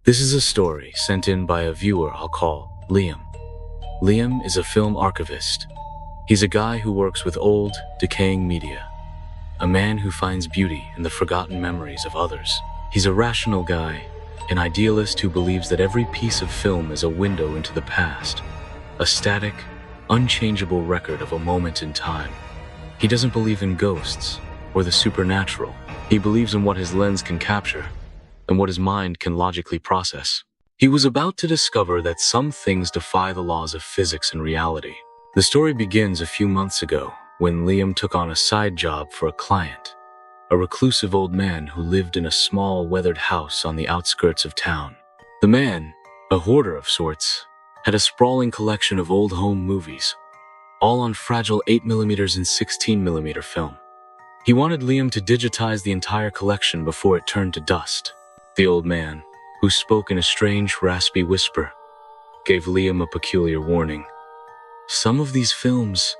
This is a story sent in by a viewer I'll call Liam. Liam is a film archivist. He's a guy who works with old, decaying media. A man who finds beauty in the forgotten memories of others. He's a rational guy, an idealist who believes that every piece of film is a window into the past, a static, unchangeable record of a moment in time. He doesn't believe in ghosts or the supernatural. He believes in what his lens can capture and what his mind can logically process. He was about to discover that some things defy the laws of physics and reality. The story begins a few months ago when Liam took on a side job for a client, a reclusive old man who lived in a small, weathered house on the outskirts of town. The man, a hoarder of sorts, had a sprawling collection of old home movies, all on fragile 8mm and 16mm film. He wanted Liam to digitize the entire collection before it turned to dust. The old man, who spoke in a strange, raspy whisper, gave Liam a peculiar warning. Some of these films,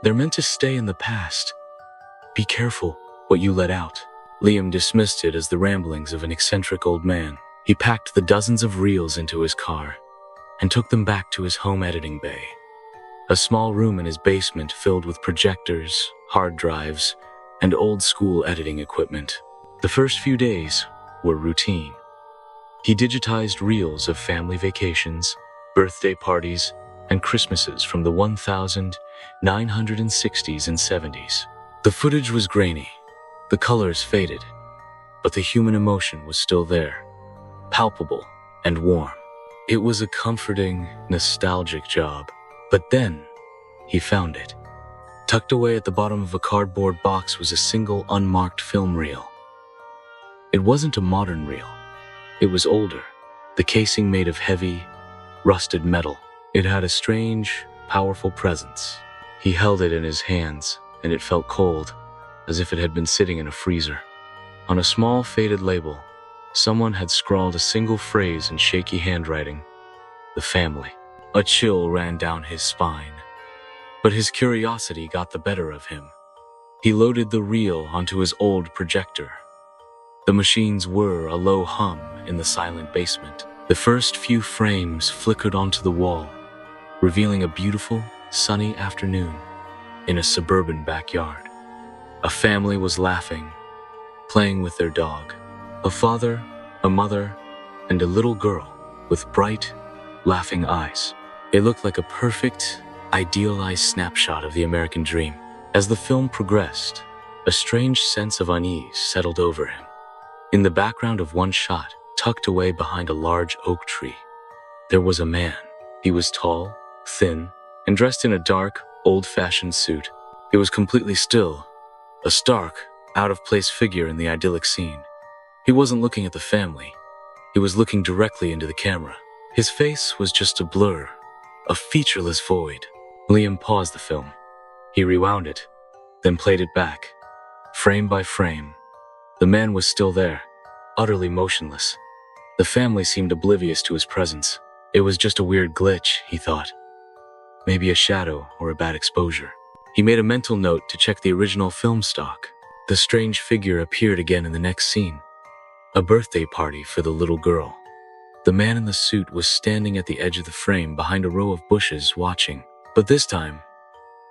they're meant to stay in the past. Be careful what you let out. Liam dismissed it as the ramblings of an eccentric old man. He packed the dozens of reels into his car and took them back to his home editing bay, a small room in his basement filled with projectors, hard drives, and old-school editing equipment. The first few days were routine. He digitized reels of family vacations, birthday parties, and Christmases from the 1960s and 70s. The footage was grainy, the colors faded, but the human emotion was still there, palpable and warm. It was a comforting, nostalgic job. But then, he found it. Tucked away at the bottom of a cardboard box was a single unmarked film reel. It wasn't a modern reel. It was older, the casing made of heavy, rusted metal. It had a strange, powerful presence. He held it in his hands, and it felt cold, as if it had been sitting in a freezer. On a small, faded label, someone had scrawled a single phrase in shaky handwriting: "The family." A chill ran down his spine. But his curiosity got the better of him. He loaded the reel onto his old projector. The machines were a low hum in the silent basement. The first few frames flickered onto the wall, revealing a beautiful, sunny afternoon in a suburban backyard. A family was laughing, playing with their dog. A father, a mother, and a little girl with bright, laughing eyes. It looked like a perfect, idealized snapshot of the American dream. As the film progressed, a strange sense of unease settled over him. In the background of one shot, tucked away behind a large oak tree, there was a man. He was tall, thin, and dressed in a dark, old-fashioned suit. He was completely still, a stark, out-of-place figure in the idyllic scene. He wasn't looking at the family. He was looking directly into the camera. His face was just a blur, a featureless void. Liam paused the film. He rewound it, then played it back. Frame by frame, the man was still there, utterly motionless. The family seemed oblivious to his presence. It was just a weird glitch, he thought. Maybe a shadow or a bad exposure. He made a mental note to check the original film stock. The strange figure appeared again in the next scene. A birthday party for the little girl. The man in the suit was standing at the edge of the frame behind a row of bushes watching. But this time,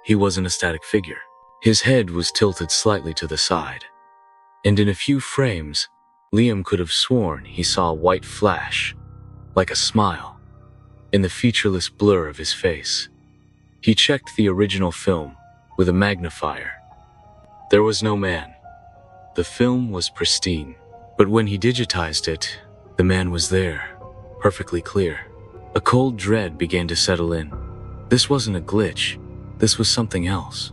he wasn't a static figure. His head was tilted slightly to the side. And in a few frames, Liam could have sworn he saw a white flash, like a smile, in the featureless blur of his face. He checked the original film with a magnifier. There was no man. The film was pristine. But when he digitized it, the man was there, perfectly clear. A cold dread began to settle in. This wasn't a glitch. This was something else.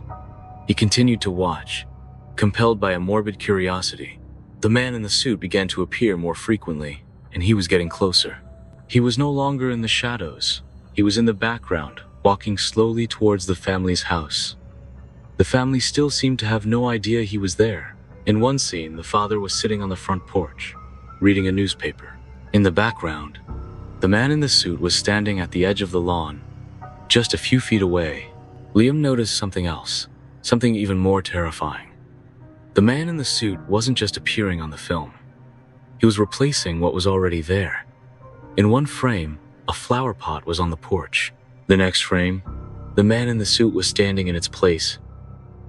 He continued to watch, compelled by a morbid curiosity. The man in the suit began to appear more frequently, and he was getting closer. He was no longer in the shadows. He was in the background, walking slowly towards the family's house. The family still seemed to have no idea he was there. In one scene, the father was sitting on the front porch, reading a newspaper. In the background, the man in the suit was standing at the edge of the lawn, just a few feet away. Liam noticed something else, something even more terrifying. The man in the suit wasn't just appearing on the film. He was replacing what was already there. In one frame, a flower pot was on the porch. The next frame, the man in the suit was standing in its place.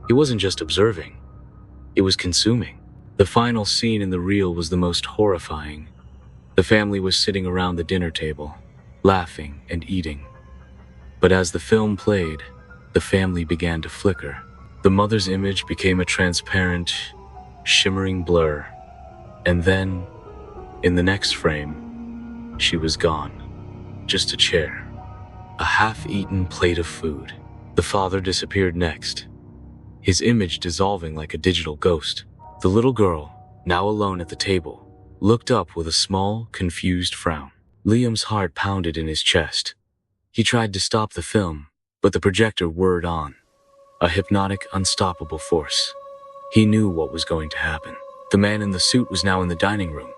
He wasn't just observing, he was consuming. The final scene in the reel was the most horrifying. The family was sitting around the dinner table, laughing and eating. But as the film played, the family began to flicker. The mother's image became a transparent, shimmering blur. And then, in the next frame, she was gone. Just a chair. A half-eaten plate of food. The father disappeared next, his image dissolving like a digital ghost. The little girl, now alone at the table, looked up with a small, confused frown. Liam's heart pounded in his chest. He tried to stop the film, but the projector whirred on. A hypnotic, unstoppable force. He knew what was going to happen. The man in the suit was now in the dining room,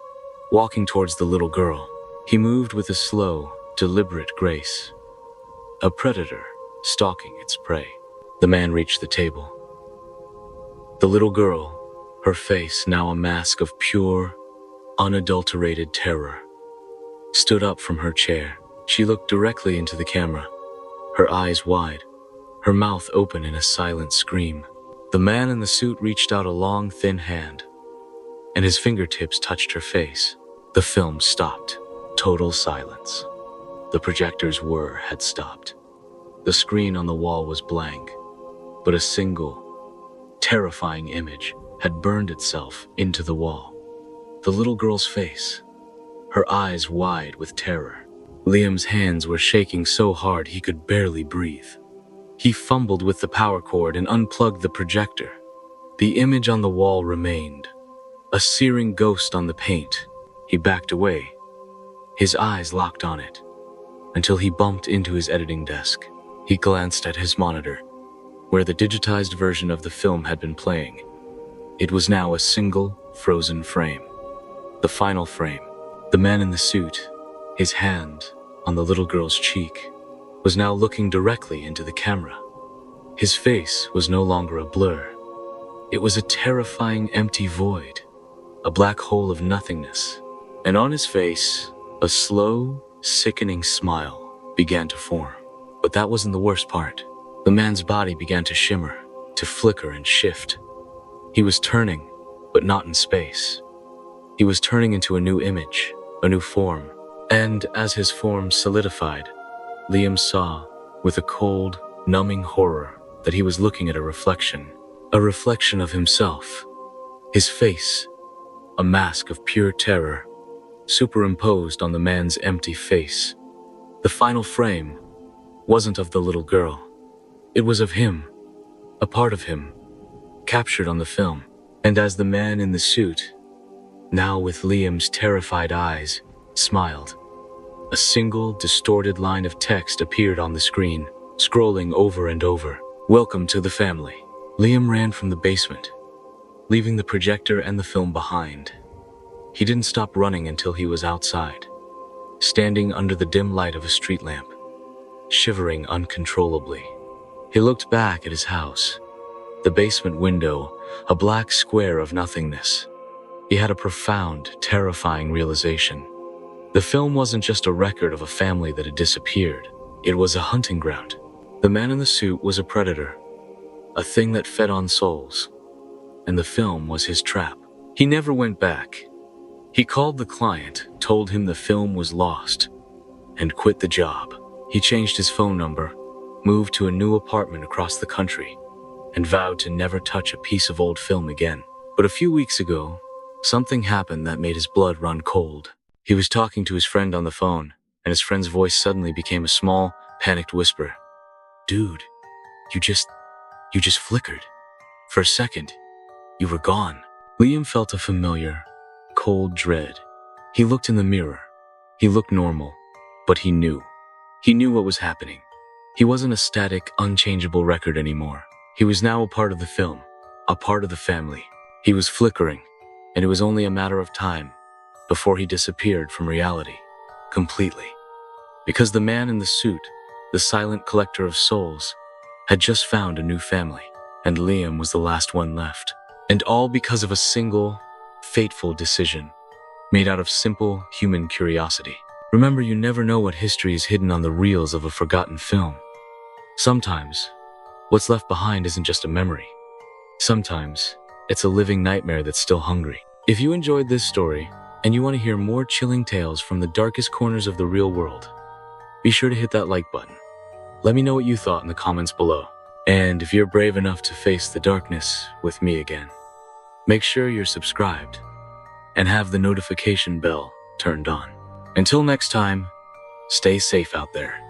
walking towards the little girl. He moved with a slow, deliberate grace. A predator stalking its prey. The man reached the table. The little girl, her face now a mask of pure, unadulterated terror, stood up from her chair. She looked directly into the camera, her eyes wide, her mouth open in a silent scream. The man in the suit reached out a long, thin hand, and his fingertips touched her face. The film stopped. Total silence. The projector's whir had stopped. The screen on the wall was blank, but a single, terrifying image had burned itself into the wall. The little girl's face, her eyes wide with terror. Liam's hands were shaking so hard he could barely breathe. He fumbled with the power cord and unplugged the projector. The image on the wall remained, a searing ghost on the paint. He backed away, his eyes locked on it, until he bumped into his editing desk. He glanced at his monitor, where the digitized version of the film had been playing. It was now a single, frozen frame. The final frame. The man in the suit, his hand on the little girl's cheek, was now looking directly into the camera. His face was no longer a blur. It was a terrifying empty void, a black hole of nothingness. And on his face, a slow, sickening smile began to form. But that wasn't the worst part. The man's body began to shimmer, to flicker and shift. He was turning, but not in space. He was turning into a new image, a new form. And as his form solidified, Liam saw, with a cold, numbing horror, that he was looking at a reflection of himself. His face, a mask of pure terror, superimposed on the man's empty face. The final frame wasn't of the little girl. It was of him, a part of him, captured on the film. And as the man in the suit, now with Liam's terrified eyes, smiled, a single distorted line of text appeared on the screen, scrolling over and over. "Welcome to the family." Liam ran from the basement, leaving the projector and the film behind. He didn't stop running until he was outside, standing under the dim light of a street lamp, shivering uncontrollably. He looked back at his house, the basement window, a black square of nothingness. He had a profound, terrifying realization. The film wasn't just a record of a family that had disappeared. It was a hunting ground. The man in the suit was a predator, a thing that fed on souls, and the film was his trap. He never went back. He called the client, told him the film was lost, and quit the job. He changed his phone number, moved to a new apartment across the country, and vowed to never touch a piece of old film again. But a few weeks ago, something happened that made his blood run cold. He was talking to his friend on the phone, and his friend's voice suddenly became a small, panicked whisper. "Dude, you just flickered. For a second, you were gone." Liam felt a familiar, cold dread. He looked in the mirror. He looked normal, but he knew. He knew what was happening. He wasn't a static, unchangeable record anymore. He was now a part of the film, a part of the family. He was flickering, and it was only a matter of time before he disappeared from reality, completely. Because the man in the suit, the silent collector of souls, had just found a new family, and Liam was the last one left. And all because of a single, fateful decision, made out of simple human curiosity. Remember, you never know what history is hidden on the reels of a forgotten film. Sometimes, what's left behind isn't just a memory. Sometimes, it's a living nightmare that's still hungry. If you enjoyed this story, and you want to hear more chilling tales from the darkest corners of the real world, be sure to hit that like button. Let me know what you thought in the comments below. And if you're brave enough to face the darkness with me again, make sure you're subscribed and have the notification bell turned on. Until next time, stay safe out there.